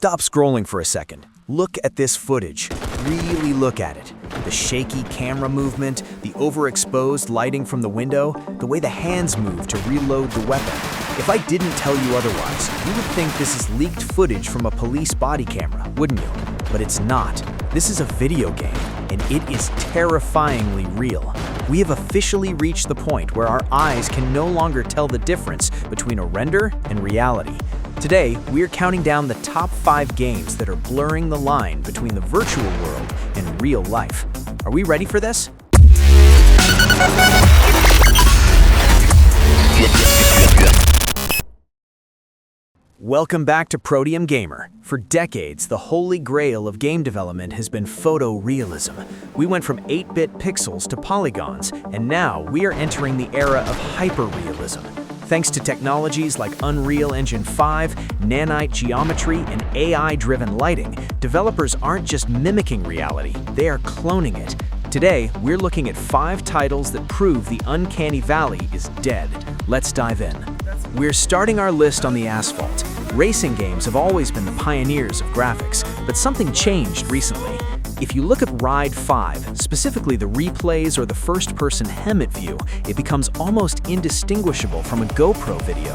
Stop scrolling for a second. Look at this footage. Really look at it. The shaky camera movement, the overexposed lighting from the window, the way the hands move to reload the weapon. If I didn't tell you otherwise, you would think this is leaked footage from a police body camera, wouldn't you? But it's not. This is a video game, and it is terrifyingly real. We have officially reached the point where our eyes can no longer tell the difference between a render and reality. Today, we're counting down the top 5 games that are blurring the line between the virtual world and real life. Are we ready for this? Welcome back to Proteum Gamer. For decades, the holy grail of game development has been photorealism. We went from 8-bit pixels to polygons, and now we are entering the era of hyperrealism. Thanks to technologies like Unreal Engine 5, Nanite geometry, and AI-driven lighting, developers aren't just mimicking reality, they are cloning it. Today, we're looking at 5 titles that prove the uncanny valley is dead. Let's dive in. We're starting our list on the asphalt. Racing games have always been the pioneers of graphics, but something changed recently. If you look at Ride 5, specifically the replays or the first-person HEMAT view, it becomes almost indistinguishable from a GoPro video.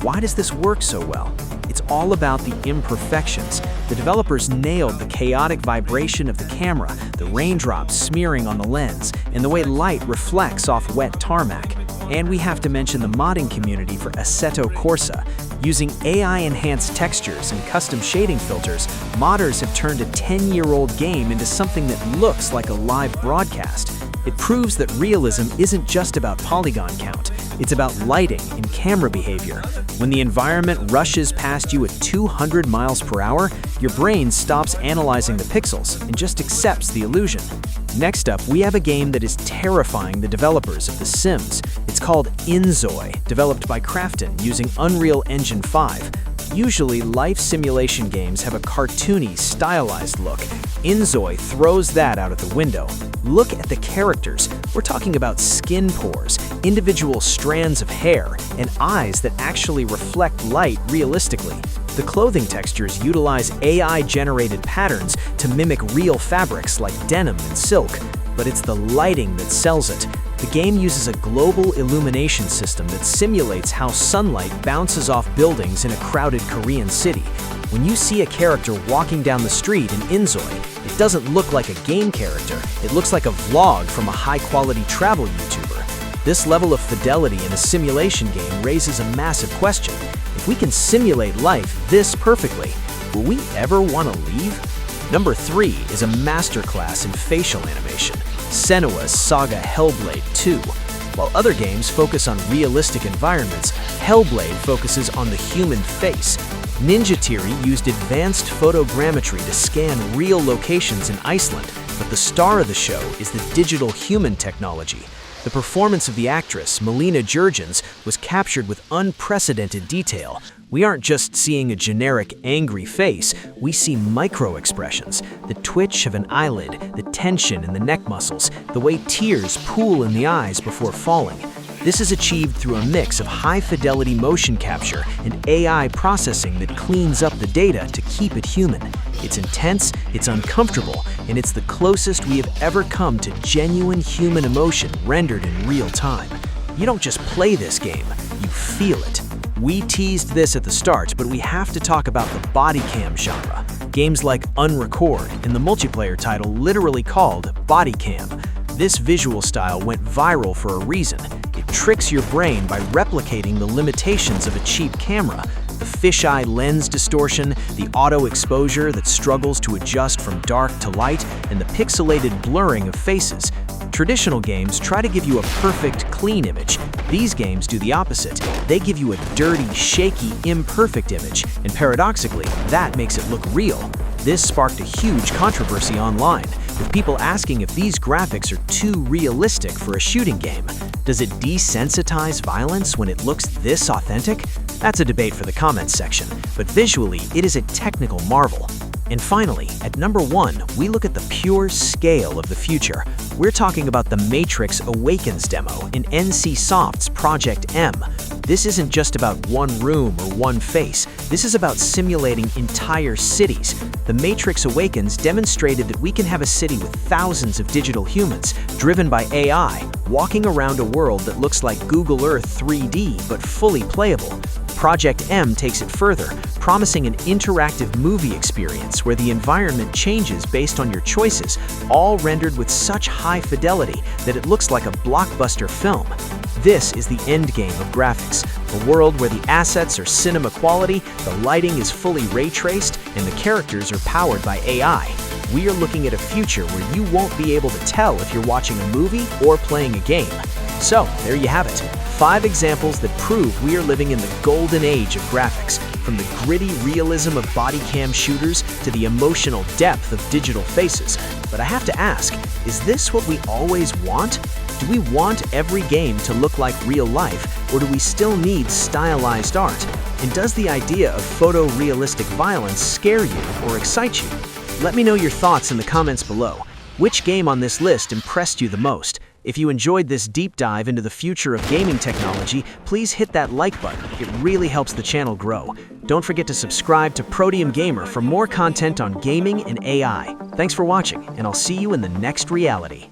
Why does this work so well? It's all about the imperfections. The developers nailed the chaotic vibration of the camera, the raindrops smearing on the lens, and the way light reflects off wet tarmac. And we have to mention the modding community for Assetto Corsa. Using AI-enhanced textures and custom shading filters, modders have turned a 10-year-old game into something that looks like a live broadcast. It proves that realism isn't just about polygon count, it's about lighting and camera behavior. When the environment rushes past you at 200 miles per hour, your brain stops analyzing the pixels and just accepts the illusion. Next up, we have a game that is terrifying the developers of The Sims. It's called inZOI, developed by Krafton using Unreal Engine 5. Usually, life simulation games have a cartoony, stylized look. inZOI throws that out of the window. Look at the characters. We're talking about skin pores, individual strands of hair, and eyes that actually reflect light realistically. The clothing textures utilize AI-generated patterns to mimic real fabrics like denim and silk, but it's the lighting that sells it. The game uses a global illumination system that simulates how sunlight bounces off buildings in a crowded Korean city. When you see a character walking down the street in inZOI, it doesn't look like a game character, it looks like a vlog from a high-quality travel YouTuber. This level of fidelity in a simulation game raises a massive question. If we can simulate life this perfectly, will we ever want to leave? Number 3 is a masterclass in facial animation, Senua's Saga Hellblade II. While other games focus on realistic environments, Hellblade focuses on the human face. Ninja Theory used advanced photogrammetry to scan real locations in Iceland, but the star of the show is the digital human technology. The performance of the actress, Melina Jurgens, was captured with unprecedented detail. We aren't just seeing a generic angry face, we see micro-expressions, the twitch of an eyelid, the tension in the neck muscles, the way tears pool in the eyes before falling. This is achieved through a mix of high-fidelity motion capture and AI processing that cleans up the data to keep it human. It's intense, it's uncomfortable, and it's the closest we have ever come to genuine human emotion rendered in real time. You don't just play this game, you feel it. We teased this at the start, but we have to talk about the bodycam genre. Games like Unrecord and the multiplayer title literally called Bodycam. This visual style went viral for a reason. It tricks your brain by replicating the limitations of a cheap camera. The fisheye lens distortion, the auto exposure that struggles to adjust from dark to light, and the pixelated blurring of faces. Traditional games try to give you a perfect, clean image. These games do the opposite. They give you a dirty, shaky, imperfect image, and paradoxically, that makes it look real. This sparked a huge controversy online, with people asking if these graphics are too realistic for a shooting game. Does it desensitize violence when it looks this authentic? That's a debate for the comments section, but visually, it is a technical marvel. And finally, at number 1, we look at the pure scale of the future. We're talking about the Matrix Awakens demo in NC Soft's Project M. This isn't just about one room or one face. This is about simulating entire cities. The Matrix Awakens demonstrated that we can have a city with thousands of digital humans, driven by AI, walking around a world that looks like Google Earth 3D but fully playable. Project M takes it further, promising an interactive movie experience where the environment changes based on your choices, all rendered with such high fidelity that it looks like a blockbuster film. This is the end game of graphics, a world where the assets are cinema quality, the lighting is fully ray-traced, and the characters are powered by AI. We are looking at a future where you won't be able to tell if you're watching a movie or playing a game. So, there you have it. 5 examples that prove we are living in the golden age of graphics, from the gritty realism of bodycam shooters to the emotional depth of digital faces. But I have to ask, is this what we always want? Do we want every game to look like real life, or do we still need stylized art? And does the idea of photorealistic violence scare you or excite you? Let me know your thoughts in the comments below. Which game on this list impressed you the most? If you enjoyed this deep dive into the future of gaming technology, please hit that like button. It really helps the channel grow. Don't forget to subscribe to Protium Gamer for more content on gaming and AI. Thanks for watching, and I'll see you in the next reality.